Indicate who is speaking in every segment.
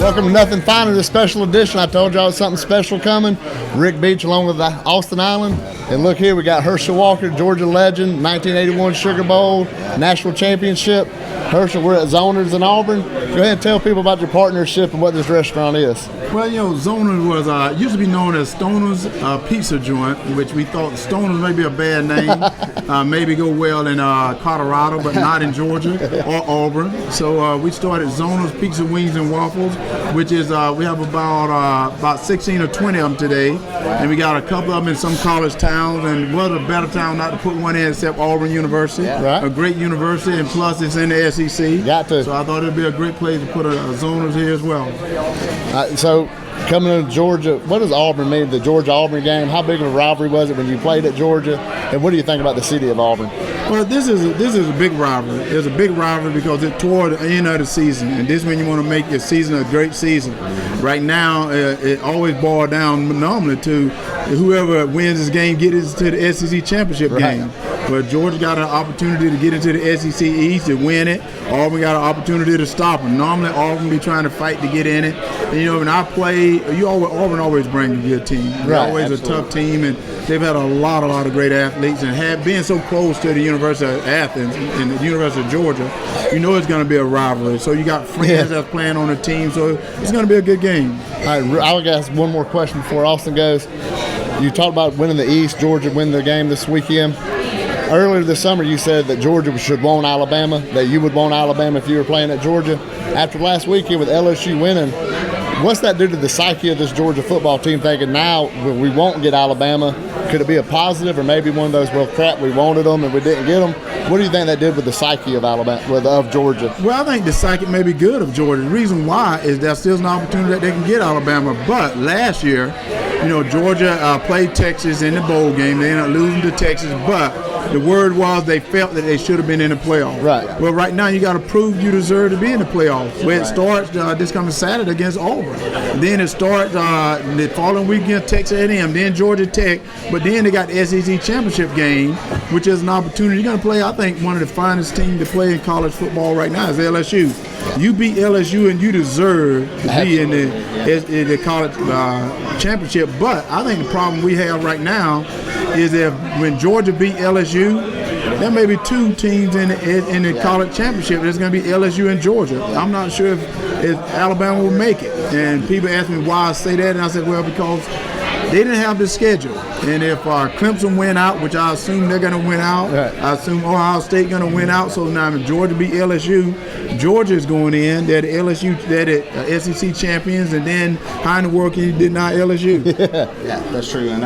Speaker 1: Welcome to Nothing Finer, the special edition. I told y'all something special coming. Rick Beach along with Austin Island. And look here, we got Herschel Walker, Georgia legend, 1981 Sugar Bowl, National Championship. Herschel, we're at Zoners in Auburn. Go ahead and tell people about your partnership and what this restaurant is.
Speaker 2: Well, Zoners was used to be known as Stoner's Pizza Joint, which we thought Stoner's may be a bad name, maybe go well in Colorado, but not in Georgia or Auburn. So we started Zoners Pizza, Wings, and Waffles, which is we have about 16 or 20 of them today, and we got a couple of them in some college towns, and what a better town not to put one in except Auburn University, a great university, and plus it's in the SEC.
Speaker 1: Got to.
Speaker 2: So I thought it'd be a great place to put a Zoners here as well.
Speaker 1: So coming to Georgia, what does Auburn mean, the Georgia-Auburn game? How big of a rivalry was it when you played at Georgia? And what do you think about the city of Auburn?
Speaker 2: Well, this is a big rivalry. It's a big rivalry because it's toward the end of the season, and this is when you want to make your season a great season. Right now, it always boils down normally to whoever wins this game gets into the SEC championship game. But Georgia got an opportunity to get into the SEC East and win it. Auburn got an opportunity to stop them. Normally, Auburn be trying to fight to get in it. And, when I play, Auburn always brings a good team. They're always a tough team, and they've had a lot of great athletes. And being so close to the University of Athens and the University of Georgia, it's going to be a rivalry. So you got friends that's playing on the team, so it's going to be a good game.
Speaker 1: All right, I'll ask one more question before Austin goes. You talked about winning the East, Georgia winning their game this weekend. Earlier this summer, you said that Georgia should want Alabama, that you would want Alabama if you were playing at Georgia. After last weekend with LSU winning, what's that do to the psyche of this Georgia football team, thinking now we won't get Alabama? Could it be a positive, or maybe one of those, well, crap, we wanted them and we didn't get them? What do you think that did with the psyche of of Georgia?
Speaker 2: Well, I think the psyche may be good of Georgia. The reason why is there's still an opportunity that they can get Alabama. But last year, Georgia played Texas in the bowl game. They ended up losing to Texas, but the word was they felt that they should have been in the playoffs.
Speaker 1: Right.
Speaker 2: Well, right now you got to prove you deserve to be in the playoffs. Where it starts this coming Saturday against Auburn. Then it starts the following week against Texas A&M, then Georgia Tech. But then they got the SEC championship game, which is an opportunity. You're going to play, I think, one of the finest teams to play in college football right now is LSU. You beat LSU and you deserve to be in the college championship. But I think the problem we have right now is that when Georgia beat LSU, there may be two teams in the college championship. There's going to be LSU and Georgia. I'm not sure if Alabama will make it. And people ask me why I say that, and I said, well, because they didn't have the schedule. And if Clemson win out, which I assume they're going to win out, I assume Ohio State going to win out. So now if Georgia beat LSU, Georgia is going in. They're the SEC champions, and then how in the world can you deny LSU?
Speaker 3: Yeah, that's true. And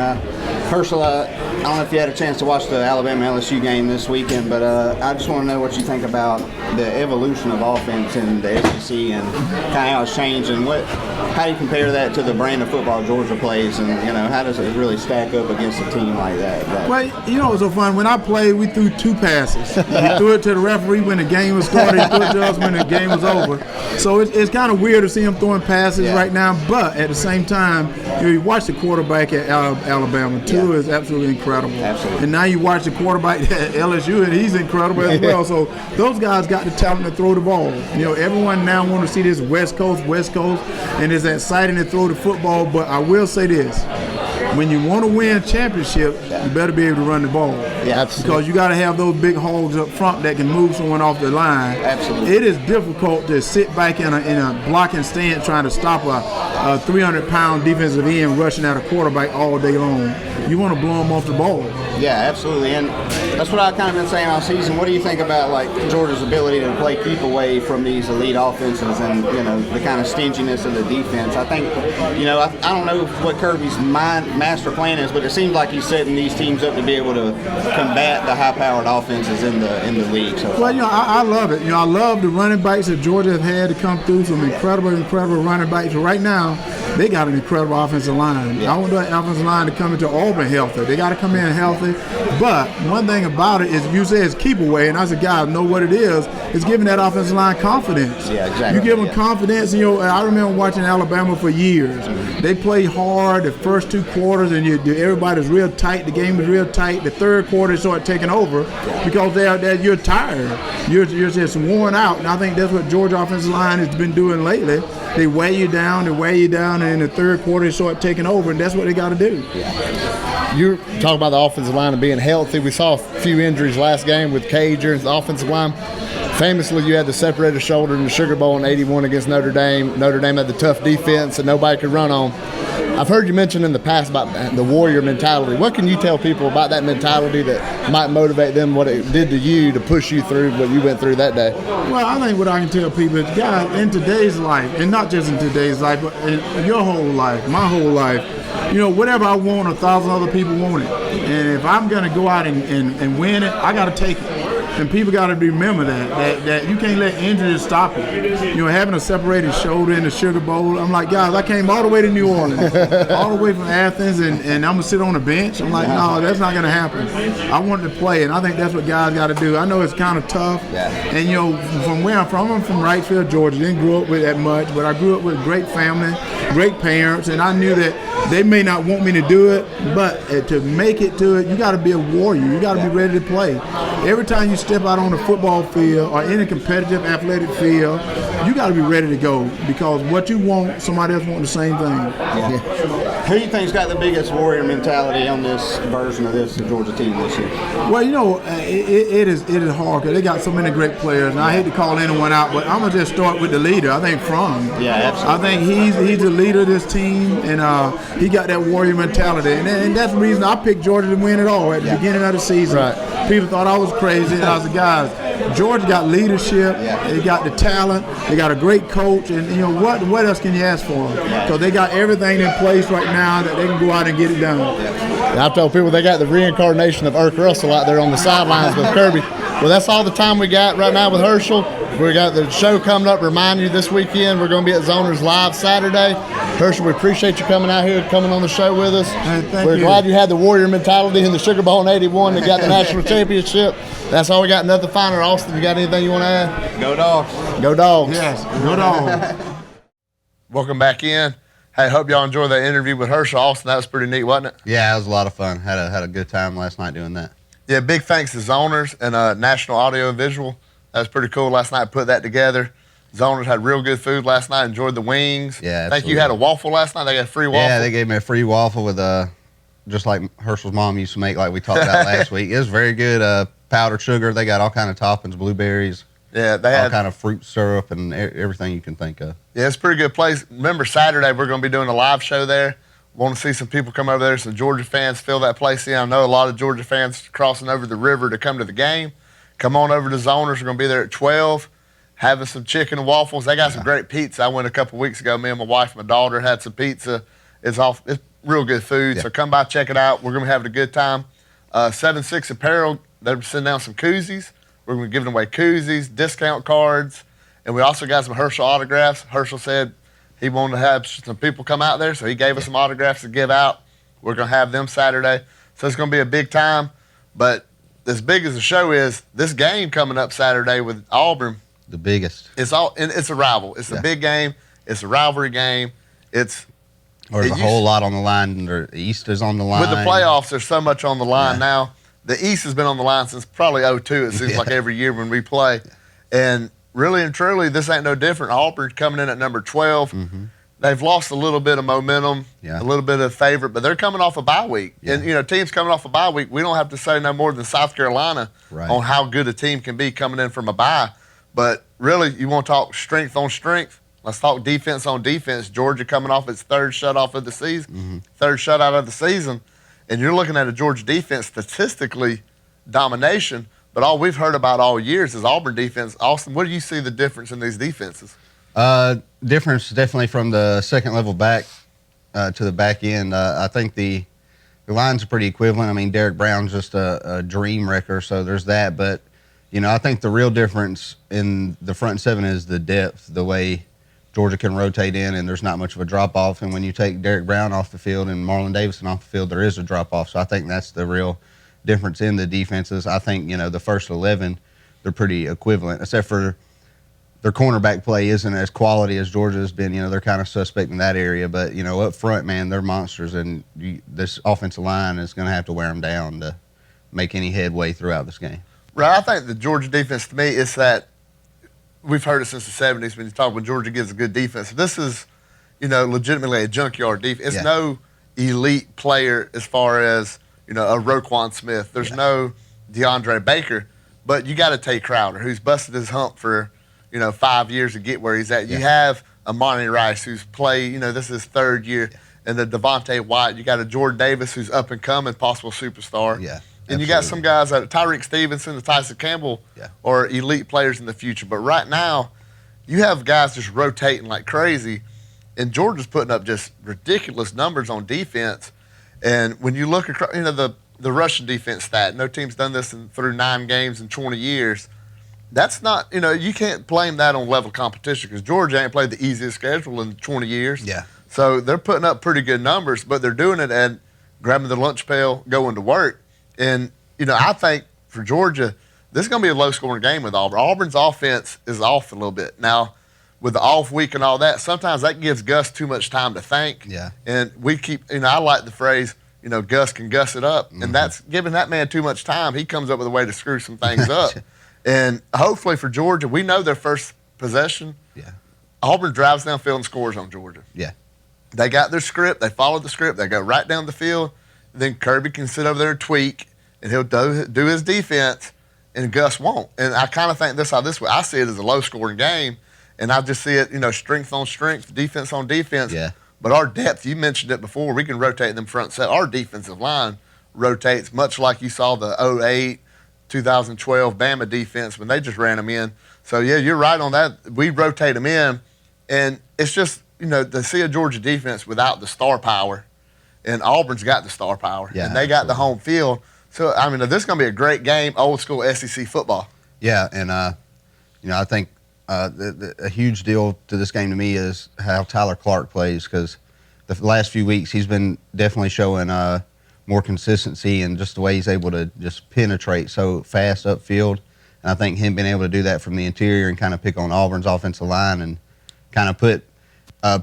Speaker 3: Herschel, I don't know if you had a chance to watch the Alabama-LSU game this weekend, but I just want to know what you think about the evolution of offense in the SEC and kind of how it's changed, and how do you compare that to the brand of football Georgia plays, and how does it really stack up against a team like that?
Speaker 2: Well, what's so fun? When I played, we threw two passes. We threw it to the referee when the game was started. He threw it to us when the game was over. So it's kind of weird to see him throwing passes right now, but at the same time, you watch the quarterback at Alabama. Tua is absolutely incredible.
Speaker 3: Absolutely.
Speaker 2: And now you watch the quarterback at LSU, and he's incredible as well. So those guys got the talent to throw the ball. Everyone now want to see this West Coast, and it's exciting to throw the football. But I will say this. When you want to win championship, you better be able to run the ball.
Speaker 3: Yeah, absolutely.
Speaker 2: Because you got to have those big hogs up front that can move someone off the line.
Speaker 3: Absolutely.
Speaker 2: It is difficult to sit back in a blocking stance trying to stop a 300-pound defensive end rushing at a quarterback all day long. You want to blow them off the ball.
Speaker 3: Yeah, absolutely. And that's what I've kind of been saying all season. What do you think about Georgia's ability to play keep away from these elite offenses and the kind of stinginess of the defense? I think I don't know what Kirby's master plan is, but it seems like he's setting these teams up to be able to combat the high-powered offenses in the league. So
Speaker 2: well, I love it. I love the running backs that Georgia have had to come through. Some incredible running backs. But right now, they got an incredible offensive line. I want that offensive line to come into Auburn healthy. They got to come in healthy. But one thing about it is, you say it's keep away, and as a guy know what it is giving that offensive line confidence.
Speaker 3: Yeah, exactly.
Speaker 2: You give them confidence. I remember watching Alabama for years. They play hard the first two quarters, and everybody's real tight. The game is real tight. The third quarter, start taking over because you're tired. You're just worn out, and I think that's what Georgia offensive line has been doing lately. They weigh you down, and in the third quarter they start taking over, and that's what they got to do.
Speaker 1: You talk about the offensive line and being healthy. We saw a few injuries last game with Cager, the offensive line. Famously, you had the separated shoulder in the Sugar Bowl in '81 against Notre Dame. Notre Dame had the tough defense that nobody could run on. I've heard you mention in the past about the warrior mentality. What can you tell people about that mentality that might motivate them, what it did to you to push you through what you went through that day?
Speaker 2: Well, I think what I can tell people is, guys, in today's life, and not just in today's life, but in your whole life, my whole life, whatever I want, 1,000 other people want it. And if I'm going to go out and win it, I got to take it. And people got to remember that you can't let injuries stop you. Having a separated shoulder in the Sugar Bowl, I'm like, guys, I came all the way to New Orleans, all the way from Athens, and I'm going to sit on the bench. I'm like, no, that's not going to happen. I wanted to play, and I think that's what guys got to do. I know it's kind of tough. And, from where I'm from Wrightsville, Georgia. Didn't grow up with that much, but I grew up with a great family, great parents, and I knew that they may not want me to do it, but to make it to it, you got to be a warrior. You got to be ready to play. Every time you step out on the football field or any competitive athletic field, you got to be ready to go, because what you want, somebody else wants the same thing.
Speaker 3: Who do you think's got the biggest warrior mentality on this version of this Georgia team this year?
Speaker 2: Well, it is hard because they got so many great players, and I hate to call anyone out, but I'm gonna just start with the leader. I think Fromm.
Speaker 3: Yeah, absolutely.
Speaker 2: I think he's the leader of this team, and he got that warrior mentality, and that's the reason I picked Georgia to win it all at the beginning of the season.
Speaker 1: Right.
Speaker 2: People thought I was crazy, and I was like, guys, Georgia got leadership, they got the talent, they got a great coach, and what else can you ask for them? Because they got everything in place right now that they can go out and get it done.
Speaker 1: I tell people they got the reincarnation of Irk Russell out there on the sidelines with Kirby. Well, that's all the time we got right now with Herschel. We got the show coming up. Remind you, this weekend we're going to be at Zoners Live Saturday. Herschel, we appreciate you coming out here, coming on the show with us. We're glad you had the warrior mentality in the Sugar Bowl in '81 that got the national championship. That's all we got. Nothing finer. Austin, you got anything you want to add?
Speaker 3: Go Dogs.
Speaker 1: Go Dogs.
Speaker 2: Yes, go Dogs.
Speaker 1: Welcome back in. Hey, hope y'all enjoyed that interview with Herschel. Austin, that was pretty neat, wasn't it?
Speaker 4: Yeah, it was a lot of fun. Had a good time last night doing that.
Speaker 1: Yeah, big thanks to Zoners and National Audio and Visual. That was pretty cool last night. Put that together. Zoners had real good food last night. Enjoyed the wings.
Speaker 4: Yeah,
Speaker 1: I think you had a waffle last night. They got a free waffle.
Speaker 4: Yeah, they gave me a free waffle with just like Herschel's mom used to make, like we talked about last week. It was very good. Powdered sugar. They got all kind of toppings, blueberries.
Speaker 1: Yeah, they had
Speaker 4: all kind of fruit syrup and everything you can think of.
Speaker 1: Yeah, it's a pretty good place. Remember, Saturday we're going to be doing a live show there. Want to see some people come over there, some Georgia fans fill that place in. I know a lot of Georgia fans crossing over the river to come to the game. Come on over to Zoners. We're going to be there at 12, having some chicken and waffles. They got some great pizza. I went a couple weeks ago. Me and my wife and my daughter had some pizza. It's real good food. So come by, check it out. We're going to be having a good time. 7-6 Apparel, they're sending out some koozies. We're going to be giving away koozies, discount cards, and we also got some Herschel autographs. Herschel said he wanted to have some people come out there, so he gave us some autographs to give out. We're going to have them Saturday. So it's going to be a big time. But as big as the show is, this game coming up Saturday with Auburn,
Speaker 4: the biggest.
Speaker 1: It's a rival. It's a big game. It's a rivalry game.
Speaker 4: There's a whole lot on the line. The East is on the line.
Speaker 1: With the playoffs, there's so much on the line now. The East has been on the line since probably '02. It seems like every year when we play. And really and truly, this ain't no different. Auburn coming in at number 12. Mm-hmm. They've lost a little bit of momentum, a little bit of favorite, but they're coming off a bye week. Yeah. And, teams coming off a bye week, we don't have to say no more than South Carolina on how good a team can be coming in from a bye. But really, you want to talk strength on strength? Let's talk defense on defense. Georgia coming off its third shutout of the season, third shutout of the season. And you're looking at a Georgia defense, statistically, domination. But all we've heard about all years is Auburn defense. Austin, what do you see the difference in these defenses?
Speaker 4: Difference definitely from the second level back to the back end. I think the lines are pretty equivalent. I mean, Derek Brown's just a dream wrecker, so there's that. But, I think the real difference in the front seven is the depth, the way Georgia can rotate in, and there's not much of a drop-off. And when you take Derek Brown off the field and Marlon Davidson off the field, there is a drop-off. So I think that's the real difference in the defenses. I think, the first 11, they're pretty equivalent, except for their cornerback play isn't as quality as Georgia's been. They're kind of suspect in that area. But, up front, man, they're monsters, and this offensive line is going to have to wear them down to make any headway throughout this game.
Speaker 1: Right. I think the Georgia defense, to me, is that we've heard it since the 70s when you talk when Georgia gives a good defense. This is, legitimately a junkyard defense. It's no elite player as far as, a Roquan Smith. There's no DeAndre Baker, but you got to take Crowder, who's busted his hump for, 5 years to get where he's at. You have a Monty Rice who's played, this is his third year, and the Devontae White. You got a Jordan Davis who's up and coming, possible superstar.
Speaker 4: Yeah.
Speaker 1: And you got some guys like Tyreek Stevenson and Tyson Campbell are elite players in the future. But right now, you have guys just rotating like crazy, and Georgia's putting up just ridiculous numbers on defense. And when you look across, the Russian defense stat, no team's done this through 9 games in 20 years. That's not, you can't blame that on level competition because Georgia ain't played the easiest schedule in 20 years.
Speaker 4: Yeah.
Speaker 1: So they're putting up pretty good numbers, but they're doing it and grabbing the lunch pail, going to work. And, I think for Georgia, this is going to be a low-scoring game with Auburn. Auburn's offense is off a little bit. Now, with the off week and all that, sometimes that gives Gus too much time to think.
Speaker 4: Yeah.
Speaker 1: And we keep, I like the phrase, Gus can Gus it up. And that's giving that man too much time. He comes up with a way to screw some things up. And hopefully for Georgia, we know their first possession.
Speaker 4: Yeah.
Speaker 1: Auburn drives downfield and scores on Georgia.
Speaker 4: Yeah.
Speaker 1: They got their script. They followed the script. They go right down the field. Then Kirby can sit over there and tweak, and he'll do his defense, and Gus won't. And I kind of think this way. I see it as a low-scoring game, and I just see it, strength on strength, defense on defense.
Speaker 4: Yeah.
Speaker 1: But our depth, you mentioned it before, we can rotate them front set. Our defensive line rotates much like you saw the 2008, 2012 Bama defense when they just ran them in. So, yeah, you're right on that. We rotate them in, and it's just, to see a Georgia defense without the star power, and Auburn's got the star power, and they got the home field. So, this is going to be a great game, old-school SEC football.
Speaker 4: Yeah, and, I think a huge deal to this game to me is how Tyler Clark plays because the last few weeks he's been definitely showing more consistency and just the way he's able to just penetrate so fast upfield. And I think him being able to do that from the interior and kind of pick on Auburn's offensive line and kind of put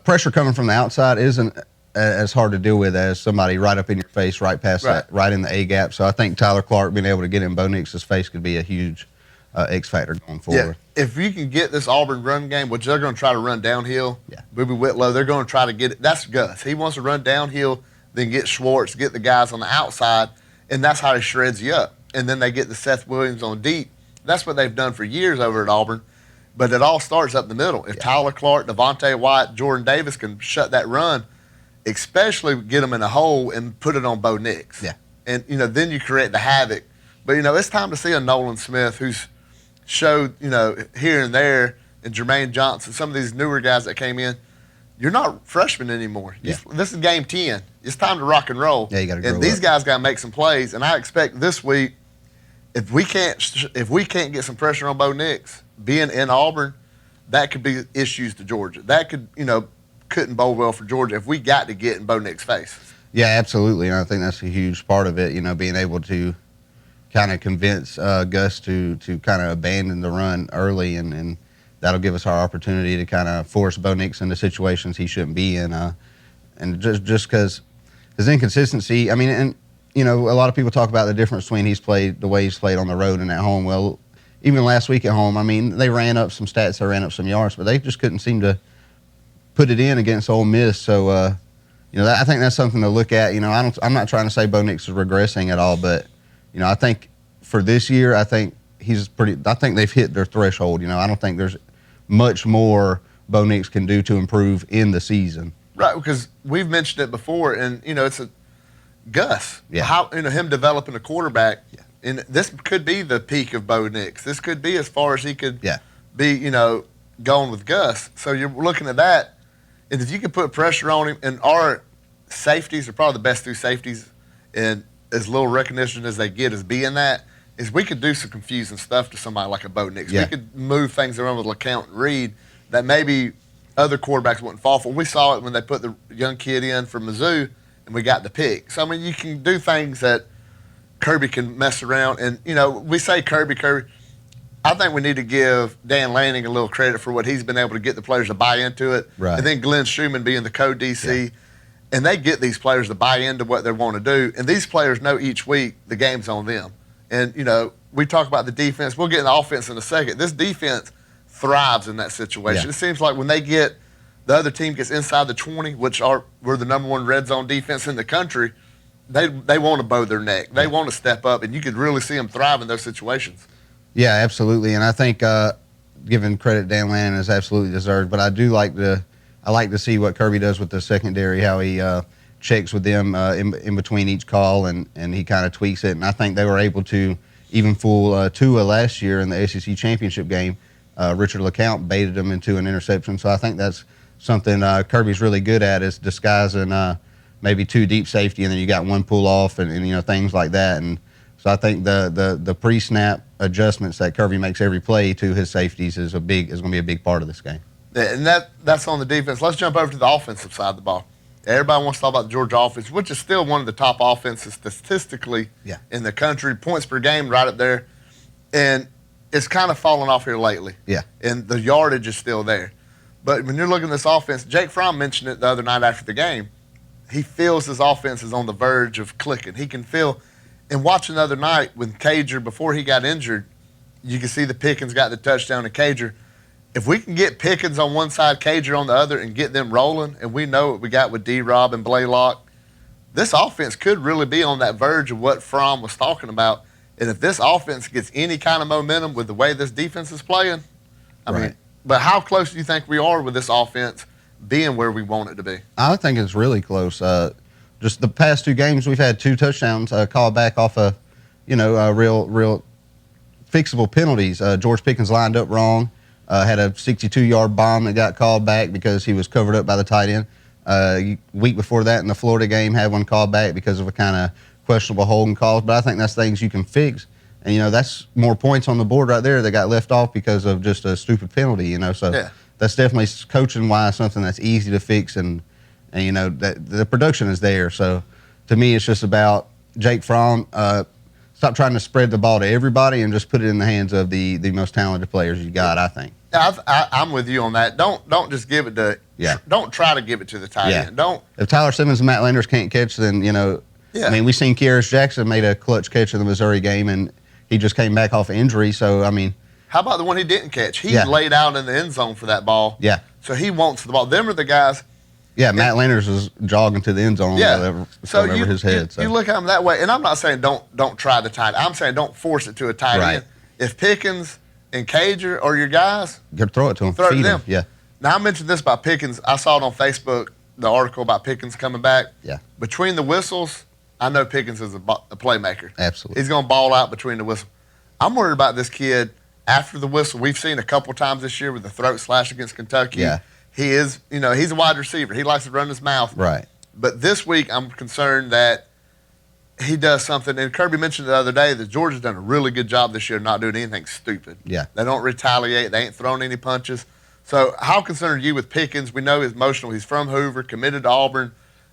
Speaker 4: pressure coming from the outside isn't as hard to deal with as somebody right up in your face, right past that, right in the A gap. So I think Tyler Clark being able to get in Bo Nix's face could be a huge X factor going forward.
Speaker 1: Yeah. If you can get this Auburn run game, which they're going to try to run downhill, Booby Whitlow, they're going to try to get it. That's Gus. He wants to run downhill, then get Schwartz, get the guys on the outside, and that's how he shreds you up. And then they get the Seth Williams on deep. That's what they've done for years over at Auburn. But it all starts up the middle. If Tyler Clark, Devontae White, Jordan Davis can shut that run, especially get them in a hole and put it on Bo Nix.
Speaker 4: Yeah.
Speaker 1: And, then you create the havoc. But, it's time to see a Nolan Smith who's showed, here and there, and Jermaine Johnson, some of these newer guys that came in. You're not freshmen anymore.
Speaker 4: Yeah.
Speaker 1: This is game 10. It's time to rock and roll.
Speaker 4: Yeah, you got to grow
Speaker 1: And these
Speaker 4: up.
Speaker 1: guys got to make some plays. And I expect this week, if we can't get some pressure on Bo Nix, being in Auburn, that could be issues to Georgia. That could, couldn't bode well for Georgia if we got to get in Bo Nix's face.
Speaker 4: Yeah, absolutely. And I think that's a huge part of it, being able to kind of convince Gus to kind of abandon the run early, and that'll give us our opportunity to kind of force Bo Nix into situations he shouldn't be in. And just because his inconsistency, and a lot of people talk about the difference between the way he's played on the road and at home. Well, even last week at home, they ran up some stats, they ran up some yards, but they just couldn't seem to put it in against Ole Miss. So, I think that's something to look at. I'm not trying to say Bo Nix is regressing at all, but I think for this year, I think they've hit their threshold. I don't think there's much more Bo Nix can do to improve in the season.
Speaker 1: Right, because we've mentioned it before, and it's a Gus.
Speaker 4: Yeah.
Speaker 1: How him developing a quarterback, and this could be the peak of Bo Nix. This could be as far as he could be, going with Gus. So you're looking at that, and if you can put pressure on him, and our safeties are probably the best 2 safeties, and as little recognition as they get as being that, is we could do some confusing stuff to somebody like a Bo Nix.
Speaker 4: Yeah.
Speaker 1: We could move things around with LeCount and Reed that maybe other quarterbacks wouldn't fall for. We saw it when they put the young kid in for Mizzou, and we got the pick. So, you can do things that Kirby can mess around. And, we say Kirby. I think we need to give Dan Lanning a little credit for what he's been able to get the players to buy into it.
Speaker 4: Right.
Speaker 1: And then Glenn Schumann being the co-DC. Yeah. And they get these players to buy into what they want to do. And these players know each week the game's on them. And, we talk about the defense. We'll get in the offense in a second. This defense
Speaker 5: thrives in that situation.
Speaker 4: Yeah.
Speaker 5: It seems like when the other team gets inside the 20, we're the number one red zone defense in the country, they want to bow their neck. They want to step up, and you could really see them thrive in those situations.
Speaker 4: Yeah, absolutely. And I think giving credit Dan Lannon is absolutely deserved. But I like to see what Kirby does with the secondary, how he checks with them in between each call, and he kind of tweaks it. And I think they were able to even fool Tua last year in the SEC championship game. Richard LeCount baited him into an interception. So I think that's something Kirby's really good at, is disguising maybe two deep safety, and then you got one pull off, and things like that. And so I think the pre-snap adjustments that Kirby makes every play to his safeties is going to be a big part of this game.
Speaker 5: Yeah, and that's on the defense. Let's jump over to the offensive side of the ball. Everybody wants to talk about the Georgia offense, which is still one of the top offenses statistically in the country. Points per game right up there. And it's kind of fallen off here lately.
Speaker 4: Yeah.
Speaker 5: And the yardage is still there. But when you're looking at this offense, Jake Fromm mentioned it the other night after the game. He feels his offense is on the verge of clicking. He can feel, and watching the other night with Cager, before he got injured, you can see the Pickens got the touchdown to Cager. If we can get Pickens on one side, Cager on the other, and get them rolling, and we know what we got with D-Rob and Blaylock, this offense could really be on that verge of what Fromm was talking about. And if this offense gets any kind of momentum with the way this defense is playing, I mean, but how close do you think we are with this offense being where we want it to be?
Speaker 4: I think it's really close. Just the past two games, we've had 2 touchdowns called back off of, real fixable penalties. George Pickens lined up wrong. Had a 62-yard bomb that got called back because he was covered up by the tight end. Week before that in the Florida game, had one called back because of a kind of questionable holding calls. But I think that's things you can fix. And, that's more points on the board right there that got left off because of just a stupid penalty, So that's definitely coaching-wise something that's easy to fix. And that the production is there. So to me, it's just about Jake Fromm. Stop trying to spread the ball to everybody and just put it in the hands of the most talented players you got, I think.
Speaker 5: I'm with you on that. Don't just give it to Don't try to give it to the tight end.
Speaker 4: If Tyler Simmons and Matt Landers can't catch, then I mean, we seen Kearis Jackson made a clutch catch in the Missouri game, and he just came back off injury. So I mean,
Speaker 5: how about the one he didn't catch? He laid out in the end zone for that ball.
Speaker 4: Yeah.
Speaker 5: So he wants the ball. Them are the guys.
Speaker 4: Yeah, Matt Landers was jogging to the end zone over his head.
Speaker 5: You look at him that way, and I'm not saying don't try the tight end. I'm saying don't force it to a tight end. If Pickens and Cager are your guys,
Speaker 4: throw it to them.
Speaker 5: Throw it to them.
Speaker 4: Yeah.
Speaker 5: Now, I mentioned this about Pickens. I saw it on Facebook, the article about Pickens coming back.
Speaker 4: Yeah.
Speaker 5: Between the whistles, I know Pickens is a playmaker.
Speaker 4: Absolutely.
Speaker 5: He's going to ball out between the whistles. I'm worried about this kid after the whistle. We've seen a couple times this year with the throat slash against Kentucky.
Speaker 4: Yeah.
Speaker 5: He is, he's a wide receiver. He likes to run his mouth.
Speaker 4: Right.
Speaker 5: But this week, I'm concerned that he does something. And Kirby mentioned the other day that Georgia's done a really good job this year not doing anything stupid.
Speaker 4: Yeah.
Speaker 5: They don't retaliate. They ain't throwing any punches. So how concerned are you with Pickens? We know he's emotional. He's from Hoover, committed to Auburn.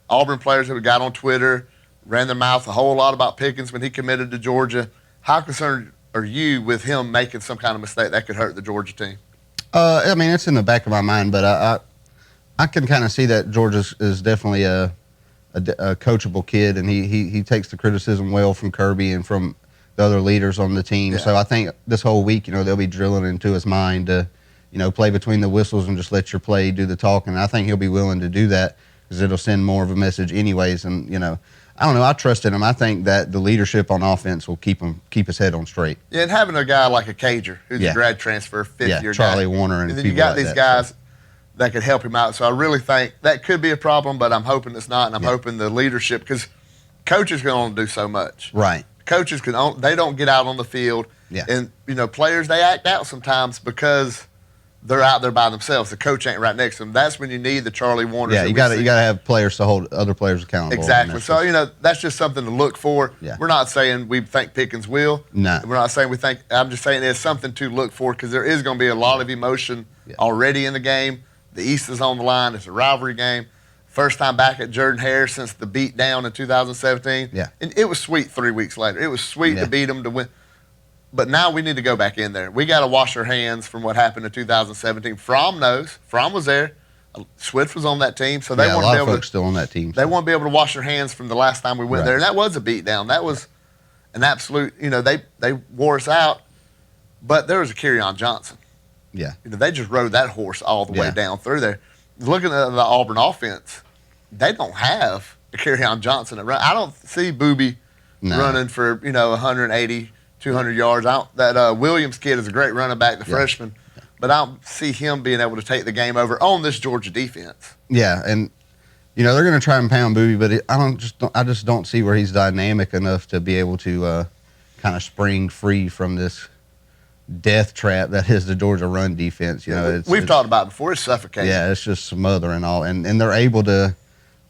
Speaker 5: Auburn players who got on Twitter ran their mouth a whole lot about Pickens when he committed to Georgia. How concerned are you with him making some kind of mistake that could hurt the Georgia team?
Speaker 4: I mean, it's in the back of my mind, but I can kind of see that Georgia is definitely a coachable kid, and he takes the criticism well from Kirby and from the other leaders on the team.
Speaker 5: Yeah.
Speaker 4: So I think this whole week, they'll be drilling into his mind to, play between the whistles and just let your play do the talking. And I think he'll be willing to do that because it'll send more of a message anyways. And, I don't know. I trust in him. I think that the leadership on offense will keep his head on straight.
Speaker 5: Yeah, and having a guy like a Cager, who's a grad transfer, fifth-year guy.
Speaker 4: Charlie Warner and
Speaker 5: then
Speaker 4: people
Speaker 5: you got
Speaker 4: like
Speaker 5: these
Speaker 4: that,
Speaker 5: guys that could help him out. So I really think that could be a problem, but I'm hoping it's not, and I'm hoping the leadership, because coaches can only do so much.
Speaker 4: Right.
Speaker 5: Coaches they don't get out on the field.
Speaker 4: Yeah.
Speaker 5: And, players, they act out sometimes because they're out there by themselves. The coach ain't right next to them. That's when you need the Charlie Warners.
Speaker 4: Yeah, you got to have players to hold other players accountable.
Speaker 5: Exactly. So, that's just something to look for.
Speaker 4: Yeah.
Speaker 5: We're not saying we think Pickens will.
Speaker 4: No.
Speaker 5: We're not saying we think. I'm just saying it's something to look for because there is going to be a lot of emotion already in the game. The East is on the line. It's a rivalry game. First time back at Jordan-Hare since the beat down in 2017.
Speaker 4: Yeah.
Speaker 5: And it was sweet 3 weeks later. It was sweet to beat them to win. But now we need to go back in there. We got to wash our hands from what happened in 2017. Fromm knows. Fromm was there. Swift was on that team, so they want to be able to.
Speaker 4: Folks still on that team.
Speaker 5: They want to be able to wash their hands from the last time we went there, and that was a beatdown. That was an absolute. They wore us out. But there was a Kerryon Johnson.
Speaker 4: Yeah.
Speaker 5: They just rode that horse all the way down through there. Looking at the Auburn offense, they don't have a Kerryon Johnson that run. I don't see Booby running for 180, 200 yards. That Williams kid is a great running back, the freshman, but I don't see him being able to take the game over on this Georgia defense.
Speaker 4: Yeah, and they're going to try and pound Booby, but I just don't see where he's dynamic enough to be able to kind of spring free from this death trap that is the Georgia run defense.
Speaker 5: We've talked about it before. It's suffocating.
Speaker 4: Yeah, it's just smothering all, and they're able to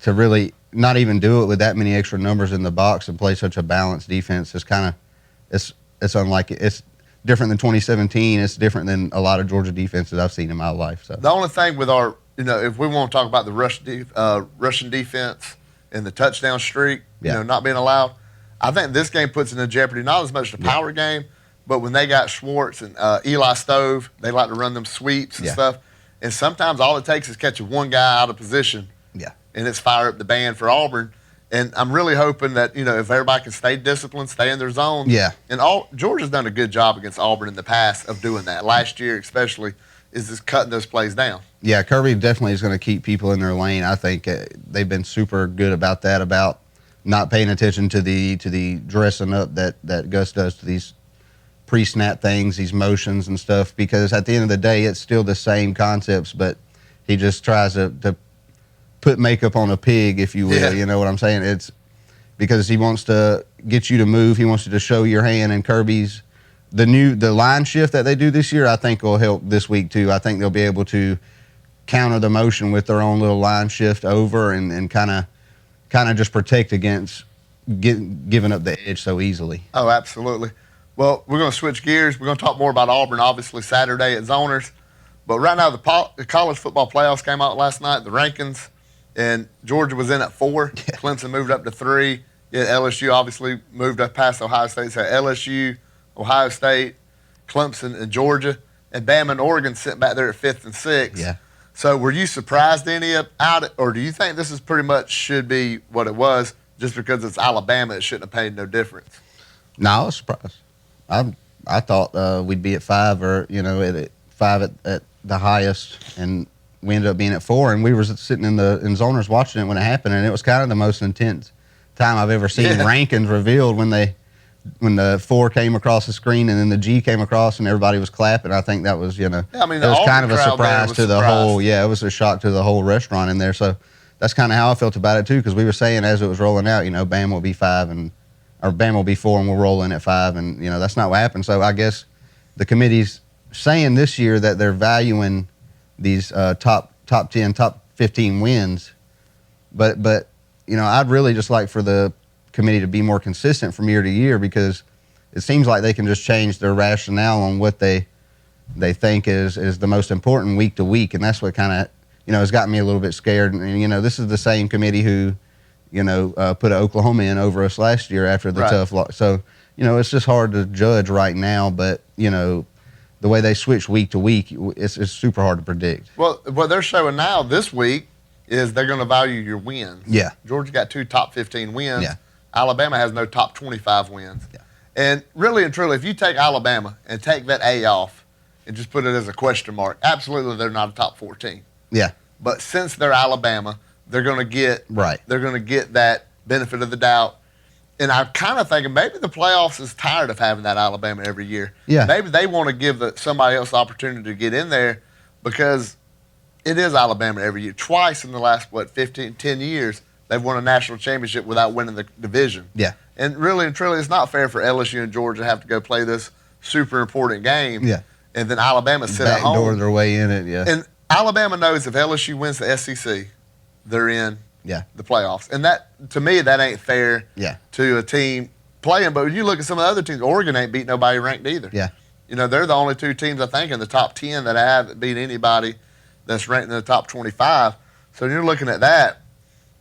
Speaker 4: really not even do it with that many extra numbers in the box and play such a balanced defense. It's unlike it. It's different than 2017. It's different than a lot of Georgia defenses I've seen in my life. So
Speaker 5: the only thing with our, if we want to talk about the Russian defense and the touchdown streak, not being allowed, I think this game puts into jeopardy not as much the power game, but when they got Schwartz and Eli Stove, they like to run them sweeps and stuff. And sometimes all it takes is catching one guy out of position.
Speaker 4: Yeah.
Speaker 5: And it's fire up the band for Auburn. And I'm really hoping that, if everybody can stay disciplined, stay in their zone.
Speaker 4: Yeah.
Speaker 5: And Georgia's done a good job against Auburn in the past of doing that. Last year especially is just cutting those plays down.
Speaker 4: Yeah, Kirby definitely is going to keep people in their lane. I think they've been super good about that, about not paying attention to the dressing up that Gus does to these pre-snap things, these motions and stuff, because at the end of the day, it's still the same concepts, but he just tries to put makeup on a pig, if you will.
Speaker 5: Yeah.
Speaker 4: You know what I'm saying? It's because he wants to get you to move. He wants you to show your hand, and Kirby's the line shift that they do this year, I think will help this week too. I think they'll be able to counter the motion with their own little line shift over and kind of just protect against giving up the edge so easily.
Speaker 5: Oh, absolutely. Well, we're going to switch gears. We're going to talk more about Auburn, obviously, Saturday at Zoners. But right now, the college football playoffs came out last night, the rankings, and Georgia was in at 4. Yeah. Clemson moved up to 3. Yeah, LSU obviously moved up past Ohio State. So LSU, Ohio State, Clemson, and Georgia. And Bama and Oregon sitting back there at 5th and 6th.
Speaker 4: Yeah.
Speaker 5: So were you surprised any out, or do you think this is pretty much should be what it was just because it's Alabama, it shouldn't have made no difference?
Speaker 4: No, I was surprised. I thought we'd be at 5 or, at 5 at the highest, and we ended up being at 4, and we were sitting in Zoners watching it when it happened, and it was kind of the most intense time I've ever seen rankings revealed when the 4 came across the screen and then the G came across and everybody was clapping. I think that was, it was kind of a surprise to the whole, it was a shock to the whole restaurant in there. So that's kind of how I felt about it too, because we were saying as it was rolling out, Bama will be 5 or Bama will be 4 and we'll roll in at 5, and that's not what happened. So I guess the committee's saying this year that they're valuing these top 10, top 15 wins, but I'd really just like for the committee to be more consistent from year to year, because it seems like they can just change their rationale on what they think is the most important week to week, and that's what kind of has gotten me a little bit scared. And this is the same committee who put Oklahoma in over us last year after the tough loss. So it's just hard to judge right now, but the way they switch week to week, it's super hard to predict.
Speaker 5: Well, what they're showing now this week is they're going to value your wins.
Speaker 4: Yeah.
Speaker 5: Georgia got 2 top 15 wins.
Speaker 4: Yeah.
Speaker 5: Alabama has no top 25 wins.
Speaker 4: Yeah.
Speaker 5: And really and truly, if you take Alabama and take that A off and just put it as a question mark, absolutely they're not a top 14.
Speaker 4: Yeah.
Speaker 5: But since they're Alabama, they're going to get They're going to get that benefit of the doubt. And I'm kind of thinking maybe the playoffs is tired of having that Alabama every year.
Speaker 4: Yeah.
Speaker 5: Maybe they want to give somebody else the opportunity to get in there, because it is Alabama every year. Twice in the last, 10 years, they've won a national championship without winning the division.
Speaker 4: Yeah.
Speaker 5: And really and truly, it's not fair for LSU and Georgia to have to go play this super important game.
Speaker 4: Yeah.
Speaker 5: And then Alabama sit at home.
Speaker 4: Backdoor their way in it, yeah.
Speaker 5: And Alabama knows if LSU wins the SEC, they're in the playoffs. And that, to me, that ain't fair to a team playing. But when you look at some of the other teams, Oregon ain't beat nobody ranked either.
Speaker 4: Yeah.
Speaker 5: They're the only 2 teams, I think, in the top 10 that haven't beat anybody that's ranked in the top 25. So when you're looking at that,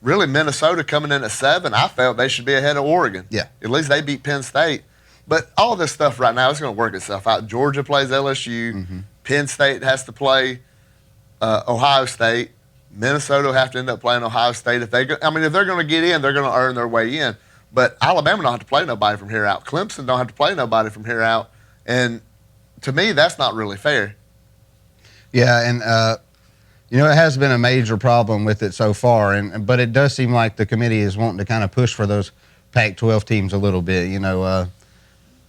Speaker 5: really Minnesota coming in at 7, I felt they should be ahead of Oregon.
Speaker 4: Yeah.
Speaker 5: At least they beat Penn State. But all this stuff right now is going to work itself out. Georgia plays LSU. Mm-hmm. Penn State has to play Ohio State. Minnesota will have to end up playing Ohio State. If they're going to get in, they're going to earn their way in. But Alabama don't have to play nobody from here out. Clemson don't have to play nobody from here out. And to me, that's not really fair.
Speaker 4: Yeah, and it has been a major problem with it so far, but it does seem like the committee is wanting to kind of push for those Pac-12 teams a little bit.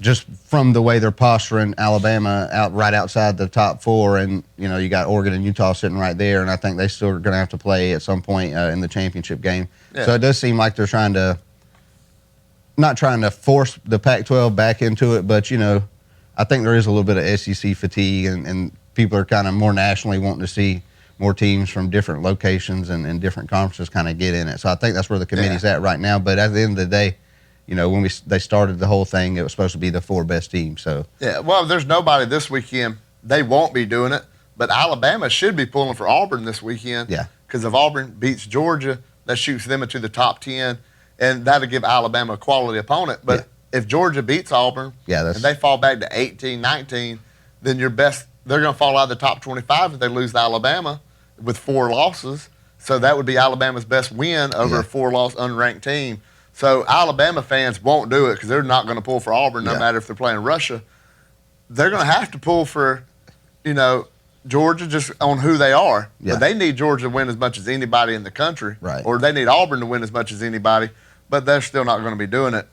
Speaker 4: Just from the way they're posturing Alabama right outside the top four, and you got Oregon and Utah sitting right there, and I think they still are going to have to play at some point in the championship game. Yeah. So it does seem like they're not trying to force the Pac-12 back into it, but I think there is a little bit of SEC fatigue, and people are kind of more nationally wanting to see more teams from different locations and different conferences kind of get in it. So I think that's where the committee's at right now. But at the end of the day, when they started the whole thing, it was supposed to be the 4 best teams. So
Speaker 5: yeah, well, there's nobody this weekend. They won't be doing it, but Alabama should be pulling for Auburn this weekend.
Speaker 4: Yeah,
Speaker 5: because if Auburn beats Georgia, that shoots them into the top 10, and that'll give Alabama a quality opponent. But if Georgia beats Auburn, and they fall back to 18, 19, then they're going to fall out of the top 25 if they lose to Alabama with 4 losses. So that would be Alabama's best win over a 4-loss unranked team. So Alabama fans won't do it because they're not going to pull for Auburn no matter if they're playing Russia. They're going to have to pull for, Georgia just on who they are. Yeah. But they need Georgia to win as much as anybody in the country.
Speaker 4: Right.
Speaker 5: Or they need Auburn to win as much as anybody. But they're still not going to be doing it.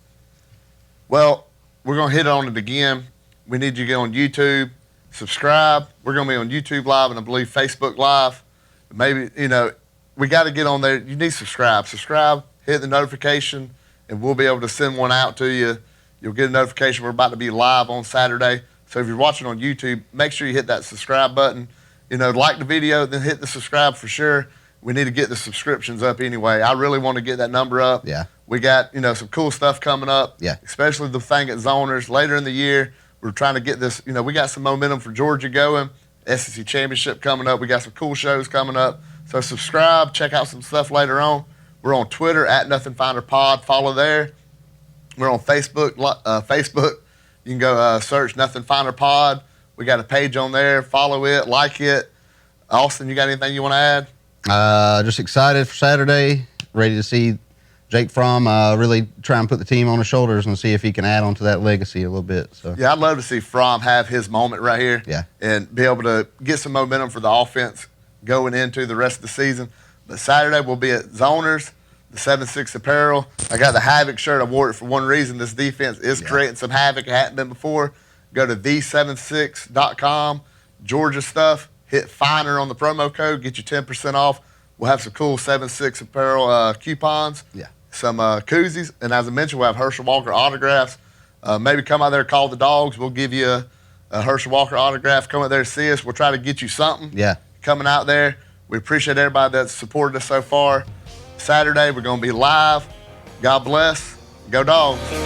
Speaker 5: Well, we're going to hit on it again. We need you to get on YouTube, subscribe. We're going to be on YouTube Live and I believe Facebook Live. Maybe, we got to get on there. You need to subscribe. Subscribe, hit the notification, and we'll be able to send one out to you. You'll get a notification. We're about to be live on Saturday. So if you're watching on YouTube, make sure you hit that subscribe button. Like the video, then hit the subscribe for sure. We need to get the subscriptions up anyway. I really want to get that number up.
Speaker 4: Yeah.
Speaker 5: We got, some cool stuff coming up.
Speaker 4: Yeah.
Speaker 5: Especially the thing at Zoners. Later in the year, we're trying to get this, we got some momentum for Georgia going. SEC Championship coming up. We got some cool shows coming up. So subscribe, check out some stuff later on. We're on Twitter at NothingFinderPod. Follow there. We're on Facebook. You can go search Nothing Finer Pod. We got a page on there. Follow it, like it. Austin, you got anything you want to
Speaker 4: add? Just excited for Saturday. Ready to see Jake Fromm really try and put the team on his shoulders and see if he can add on to that legacy a little bit. So
Speaker 5: yeah, I'd love to see Fromm have his moment right here.
Speaker 4: Yeah.
Speaker 5: And be able to get some momentum for the offense going into the rest of the season. But Saturday we'll be at Zoners, the 7-6 apparel. I got the Havoc shirt. I wore it for one reason. This defense is creating some havoc. It hadn't been before. Go to the76.com, Georgia stuff. Hit Finer on the promo code. Get you 10% off. We'll have some cool 7-6 apparel coupons.
Speaker 4: Yeah.
Speaker 5: Some koozies. And as I mentioned, we'll have Herschel Walker autographs. Maybe come out there, call the dogs. We'll give you a Herschel Walker autograph. Come out there and see us. We'll try to get you something.
Speaker 4: Yeah.
Speaker 5: Coming out there. We appreciate everybody that's supported us so far. Saturday, we're going to be live. God bless. Go Dogs.